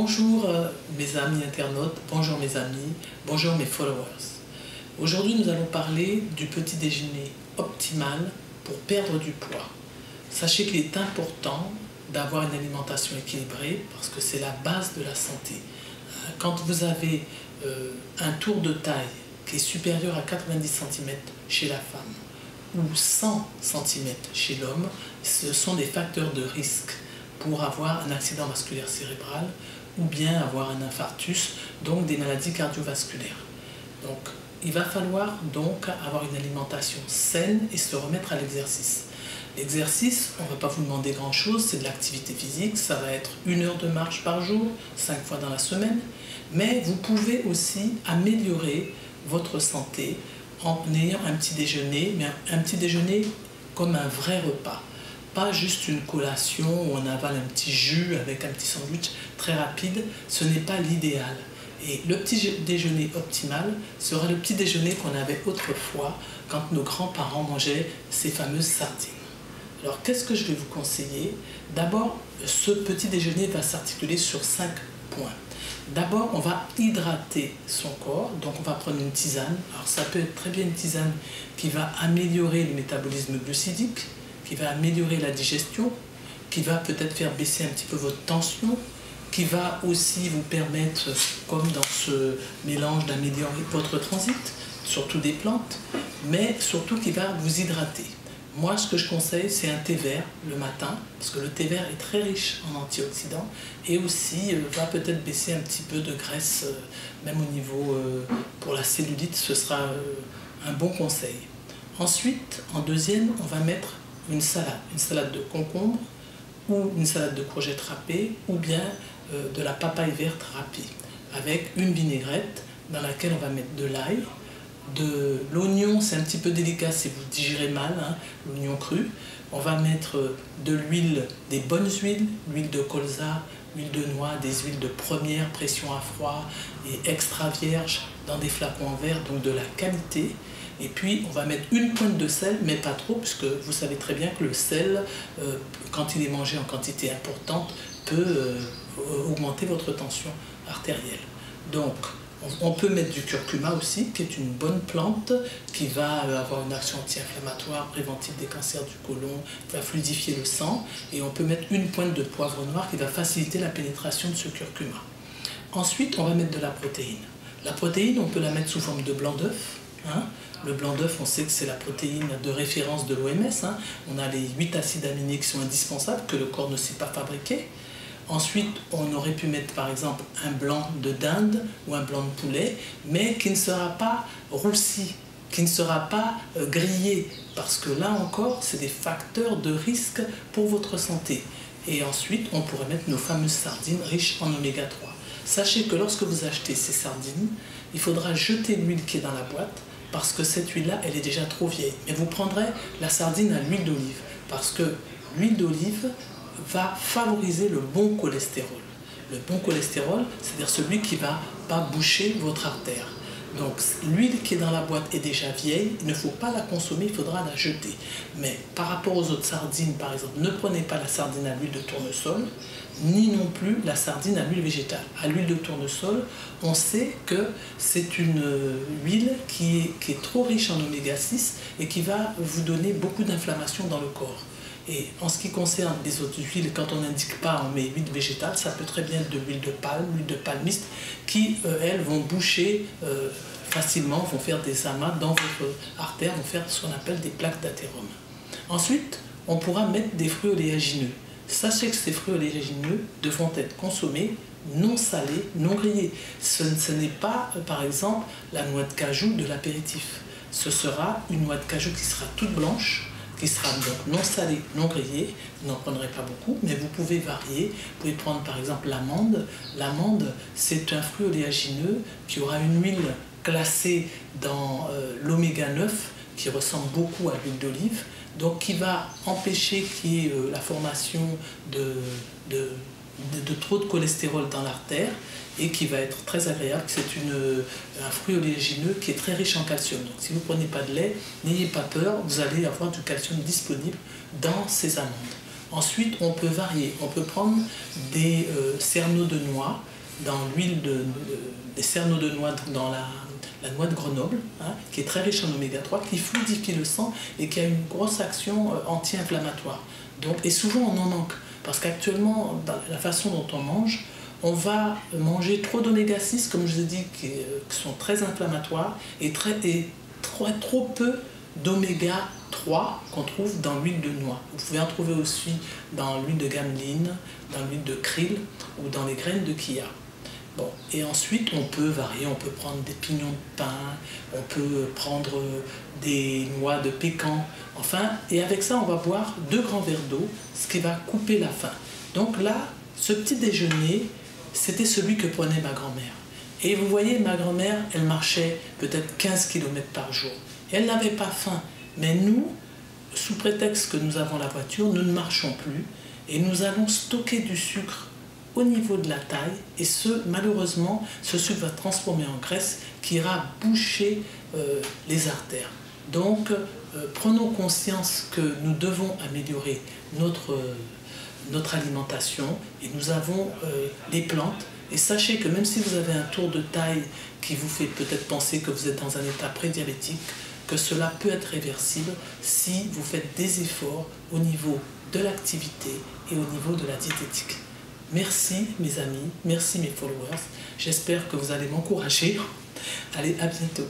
Bonjour mes amis internautes, bonjour mes amis, bonjour mes followers. Aujourd'hui nous allons parler du petit déjeuner optimal pour perdre du poids. Sachez qu'il est important d'avoir une alimentation équilibrée parce que c'est la base de la santé. Quand vous avez un tour de taille qui est supérieur à 90 cm chez la femme ou 100 cm chez l'homme, ce sont des facteurs de risque pour avoir un accident vasculaire cérébral ou bien avoir un infarctus, donc des maladies cardiovasculaires. Donc, il va falloir donc avoir une alimentation saine et se remettre à l'exercice. L'exercice, on ne va pas vous demander grand-chose, c'est de l'activité physique, ça va être 1 heure de marche par jour, 5 fois dans la semaine, mais vous pouvez aussi améliorer votre santé en ayant un petit déjeuner, mais un petit déjeuner comme un vrai repas. Pas juste une collation où on avale un petit jus avec un petit sandwich très rapide, ce n'est pas l'idéal. Et le petit déjeuner optimal sera le petit déjeuner qu'on avait autrefois quand nos grands-parents mangeaient ces fameuses sardines. Alors qu'est-ce que je vais vous conseiller? D'abord, ce petit déjeuner va s'articuler sur 5 points. D'abord, on va hydrater son corps, donc on va prendre une tisane. Alors ça peut être très bien une tisane qui va améliorer le métabolisme glucidique, qui va améliorer la digestion, qui va peut-être faire baisser un petit peu votre tension, qui va aussi vous permettre, comme dans ce mélange, d'améliorer votre transit, surtout des plantes, mais surtout qui va vous hydrater. Moi, ce que je conseille, c'est un thé vert le matin, parce que le thé vert est très riche en antioxydants et aussi va peut-être baisser un petit peu de graisse, même au niveau, pour la cellulite, ce sera un bon conseil. Ensuite, en deuxième, on va mettre une salade de concombre ou une salade de courgettes râpées ou bien de la papaye verte râpée avec une vinaigrette dans laquelle on va mettre de l'ail, de l'oignon, c'est un petit peu délicat si vous digérez mal, hein, l'oignon cru. On va mettre de l'huile, des bonnes huiles, l'huile de colza, l'huile de noix, des huiles de première pression à froid et extra vierge dans des flacons en verre, donc de la qualité. Et puis on va mettre une pointe de sel, mais pas trop, puisque vous savez très bien que le sel, quand il est mangé en quantité importante, peut augmenter votre tension artérielle. Donc on peut mettre du curcuma aussi, qui est une bonne plante, qui va avoir une action anti-inflammatoire, préventive des cancers du côlon, qui va fluidifier le sang. Et on peut mettre une pointe de poivre noir qui va faciliter la pénétration de ce curcuma. Ensuite, on va mettre de la protéine. La protéine, on peut la mettre sous forme de blanc d'œuf. Hein. Le blanc d'œuf, on sait que c'est la protéine de référence de l'OMS. Hein. On a les 8 acides aminés qui sont indispensables, que le corps ne sait pas fabriquer. Ensuite, on aurait pu mettre par exemple un blanc de dinde ou un blanc de poulet, mais qui ne sera pas roussi, qui ne sera pas grillé, parce que là encore, c'est des facteurs de risque pour votre santé. Et ensuite, on pourrait mettre nos fameuses sardines riches en oméga 3. Sachez que lorsque vous achetez ces sardines, il faudra jeter l'huile qui est dans la boîte, parce que cette huile-là, elle est déjà trop vieille. Mais vous prendrez la sardine à l'huile d'olive, parce que l'huile d'olive va favoriser le bon cholestérol. Le bon cholestérol, c'est-à-dire celui qui ne va pas boucher votre artère. Donc l'huile qui est dans la boîte est déjà vieille, il ne faut pas la consommer, il faudra la jeter. Mais par rapport aux autres sardines, par exemple, ne prenez pas la sardine à l'huile de tournesol, ni non plus la sardine à l'huile végétale. À l'huile de tournesol, on sait que c'est une huile qui est trop riche en oméga 6 et qui va vous donner beaucoup d'inflammation dans le corps. Et en ce qui concerne les autres huiles, quand on n'indique pas on met huile végétale, ça peut très bien être de l'huile de palme, l'huile de palmiste, qui, elles, vont boucher facilement, vont faire des amas dans votre artère, vont faire ce qu'on appelle des plaques d'athérome. Ensuite, on pourra mettre des fruits oléagineux. Sachez que ces fruits oléagineux devront être consommés non salés, non grillés. Ce n'est pas, par exemple, la noix de cajou de l'apéritif. Ce sera une noix de cajou qui sera toute blanche, qui sera donc non salée, non grillée. Vous n'en prendrez pas beaucoup, mais vous pouvez varier. Vous pouvez prendre par exemple l'amande. L'amande, c'est un fruit oléagineux qui aura une huile classée dans l'oméga 9, qui ressemble beaucoup à l'huile d'olive, donc qui va empêcher qu'il y ait la formation de trop de cholestérol dans l'artère et qui va être très agréable. C'est un fruit oléagineux qui est très riche en calcium. Donc si vous ne prenez pas de lait, n'ayez pas peur, vous allez avoir du calcium disponible dans ces amandes. Ensuite, on peut varier. On peut prendre des cerneaux de noix dans l'huile des cerneaux de noix, dans la noix de Grenoble, hein, qui est très riche en oméga 3, qui fluidifie le sang et qui a une grosse action anti-inflammatoire. Et souvent on en manque, parce qu'actuellement, dans la façon dont on mange, on va manger trop d'oméga 6, comme je vous ai dit, qui sont très inflammatoires, et trop peu d'oméga 3 qu'on trouve dans l'huile de noix. Vous pouvez en trouver aussi dans l'huile de gameline, dans l'huile de krill ou dans les graines de chia. Bon, et ensuite, on peut varier, on peut prendre des pignons de pin, on peut prendre des noix de pécan, enfin, et avec ça, on va boire 2 grands verres d'eau, ce qui va couper la faim. Donc là, ce petit déjeuner, c'était celui que prenait ma grand-mère. Et vous voyez, ma grand-mère, elle marchait peut-être 15 km par jour. Et elle n'avait pas faim. Mais nous, sous prétexte que nous avons la voiture, nous ne marchons plus et nous allons stocker du sucre au niveau de la taille, et malheureusement, ce sucre va transformer en graisse qui ira boucher les artères. Donc, prenons conscience que nous devons améliorer notre alimentation, et nous avons les plantes. Et sachez que même si vous avez un tour de taille qui vous fait peut-être penser que vous êtes dans un état prédiabétique, que cela peut être réversible si vous faites des efforts au niveau de l'activité et au niveau de la diététique. Merci mes amis, merci mes followers. J'espère que vous allez m'encourager. Allez, à bientôt.